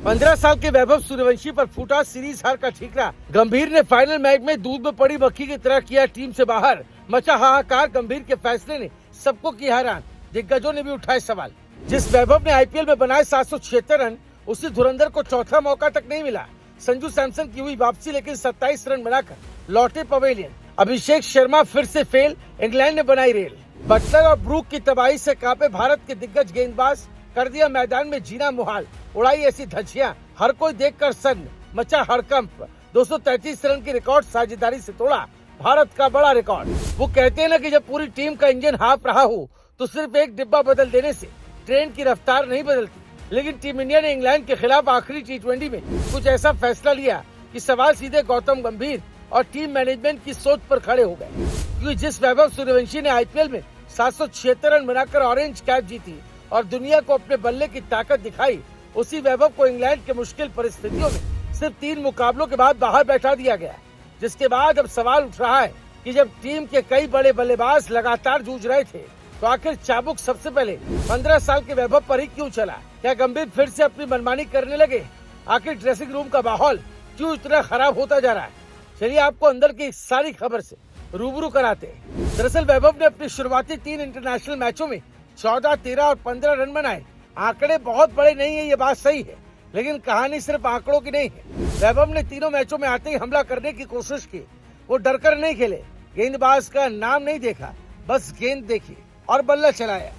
15 साल के वैभव सूर्यवंशी पर फूटा सीरीज हार का ठीकरा। गंभीर ने फाइनल मैच में दूध में पड़ी मक्खी की तरह किया टीम से बाहर। मचा हाहाकार। गंभीर के फैसले ने सबको किया हैरान। दिग्गजों ने भी उठाए सवाल। जिस वैभव ने आईपीएल में बनाए 776 रन, उसी धुरंधर को चौथा मौका तक नहीं मिला। संजू सैमसन की हुई वापसी, लेकिन 27 रन बनाकर लौटे पवेलियन। अभिषेक शर्मा फिर से फेल। इंग्लैंड ने बनाई रेल। बटलर और ब्रूक की तबाही से कांपे भारत के दिग्गज गेंदबाज। कर दिया मैदान में जीना मुहाल। उड़ाई ऐसी धज्जियां, हर कोई देखकर सन्न। मचा हड़कंप। 233 रन की रिकॉर्ड साझेदारी से तोड़ा भारत का बड़ा रिकॉर्ड। वो कहते हैं ना कि जब पूरी टीम का इंजन हाफ रहा हो तो सिर्फ एक डिब्बा बदल देने से ट्रेन की रफ्तार नहीं बदलती। लेकिन टीम इंडिया ने इंग्लैंड के खिलाफ आखिरी T20 में कुछ ऐसा फैसला लिया कि सवाल सीधे गौतम गंभीर और टीम मैनेजमेंट की सोच पर खड़े हो गए। क्योंकि जिस वैभव सूर्यवंशी ने आईपीएल में 776 रन बनाकर ऑरेंज कैप जीती और दुनिया को अपने बल्ले की ताकत दिखाई, उसी वैभव को इंग्लैंड के मुश्किल परिस्थितियों में सिर्फ 3 मुकाबलों के बाद बाहर बैठा दिया गया। जिसके बाद अब सवाल उठ रहा है कि जब टीम के कई बड़े बल्लेबाज लगातार जूझ रहे थे, तो आखिर चाबुक सबसे पहले 15 साल के वैभव पर ही क्यों चला? क्या गंभीर फिर से अपनी मनमानी करने लगे? आखिर ड्रेसिंग रूम का माहौल क्यों इतना खराब होता जा रहा है? चलिए आपको अंदर की सारी खबर से रूबरू कराते हैं। दरअसल वैभव ने अपनी शुरुआती 3 इंटरनेशनल मैचों में 14, 13 और 15 रन बनाए। आंकड़े बहुत बड़े नहीं है, ये बात सही है, लेकिन कहानी सिर्फ आंकड़ों की नहीं है। वैभव ने तीनों मैचों में आते ही हमला करने की कोशिश की। वो डरकर नहीं खेले, गेंदबाज का नाम नहीं देखा, बस गेंद देखी और बल्ला चलाया।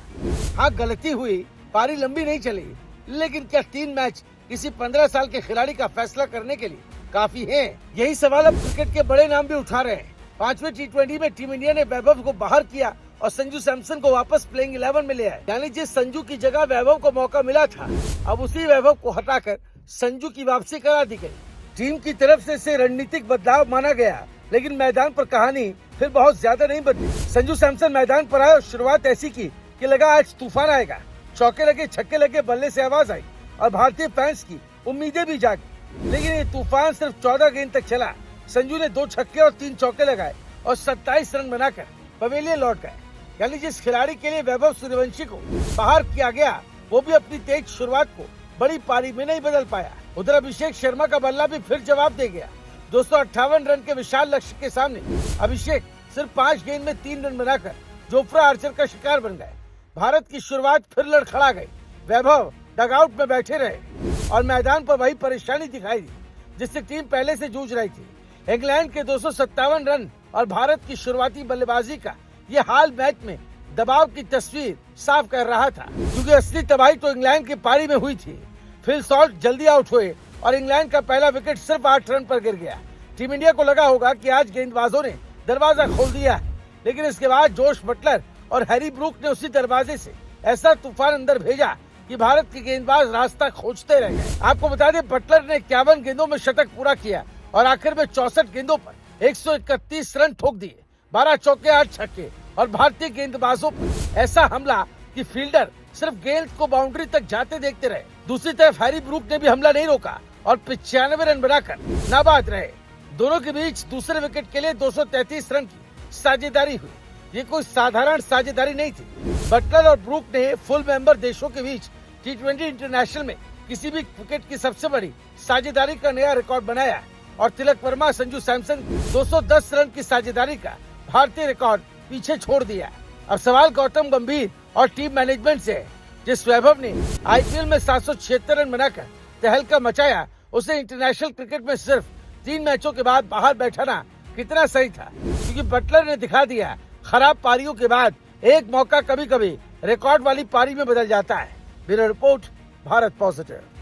हाँ, गलती हुई, पारी लंबी नहीं चली, लेकिन क्या 3 मैच किसी 15 साल के खिलाड़ी का फैसला करने के लिए काफी है? यही सवाल अब क्रिकेट के बड़े नाम भी उठा रहे हैं। 5वें T20 में टीम इंडिया ने वैभव को बाहर किया और संजू सैमसन को वापस प्लेइंग 11 में ले आए। यानी जिस संजू की जगह वैभव को मौका मिला था, अब उसी वैभव को हटाकर संजू की वापसी करा दी गई। टीम की तरफ से इसे रणनीतिक बदलाव माना गया, लेकिन मैदान पर कहानी फिर बहुत ज्यादा नहीं बदली। संजू सैमसन मैदान पर आए और शुरुआत ऐसी की कि लगा आज तूफान आएगा। चौके लगे, छक्के लगे, बल्ले से आवाज आई और भारतीय फैंस की उम्मीदें भी जागी। लेकिन ये तूफान सिर्फ 14 गेंद तक चला। संजू ने 2 छक्के और 3 चौके लगाए और 27 रन बनाकर पवेलियन लौट गए। यानी जिस खिलाड़ी के लिए वैभव सूर्यवंशी को बाहर किया गया, वो भी अपनी तेज शुरुआत को बड़ी पारी में नहीं बदल पाया। उधर अभिषेक शर्मा का बल्ला भी फिर जवाब दे गया। 258 रन के विशाल लक्ष्य के सामने अभिषेक सिर्फ 5 गेंद में 3 रन बनाकर जोफ्रा आर्चर का शिकार बन गए। भारत की शुरुआत फिर लड़खड़ा गई। वैभव डगआउट में बैठे रहे और मैदान पर वही परेशानी दिखाई दी जिससे टीम पहले से जूझ रही थी। इंग्लैंड के 257 रन और भारत की शुरुआती बल्लेबाजी का ये हाल मैच में दबाव की तस्वीर साफ कर रहा था, क्योंकि असली तबाही तो इंग्लैंड की पारी में हुई थी। फिल सॉल्ट जल्दी आउट हुए और इंग्लैंड का पहला विकेट सिर्फ 8 रन पर गिर गया। टीम इंडिया को लगा होगा कि आज गेंदबाजों ने दरवाजा खोल दिया है, लेकिन इसके बाद जोश बटलर और हैरी ब्रूक ने उसी दरवाजे से ऐसा तूफान अंदर भेजा कि भारत के गेंदबाज रास्ता खोजते रह गए। आपको बता दें, बटलर ने 51 गेंदों में शतक पूरा किया और आखिर में 64 गेंदों पर 131 रन ठोक दिए। 12 चौके, 8 छक्के और भारतीय गेंदबाजों पर ऐसा हमला कि फील्डर सिर्फ गेंद को बाउंड्री तक जाते देखते रहे। दूसरी तरफ हैरी ब्रूक ने भी हमला नहीं रोका और 95 रन बनाकर नाबाद रहे। दोनों के बीच दूसरे विकेट के लिए 233 रन की साझेदारी हुई। ये कोई साधारण साझेदारी नहीं थी। बटलर और ब्रूक ने फुल मेंबर देशों के बीच T20 इंटरनेशनल में किसी भी विकेट की सबसे बड़ी साझेदारी का नया रिकॉर्ड बनाया और तिलक वर्मा, संजू सैमसन 210 रन की साझेदारी का भारतीय रिकॉर्ड पीछे छोड़ दिया। अब सवाल गौतम गंभीर और टीम मैनेजमेंट से है। जिस वैभव ने आईपीएल में 776 रन बनाकर तहलका मचाया, उसे इंटरनेशनल क्रिकेट में सिर्फ 3 मैचों के बाद बाहर बैठाना कितना सही था? क्योंकि बटलर ने दिखा दिया, खराब पारियों के बाद एक मौका कभी कभी रिकॉर्ड वाली पारी में बदल जाता है। Bureau report, Bharat positive.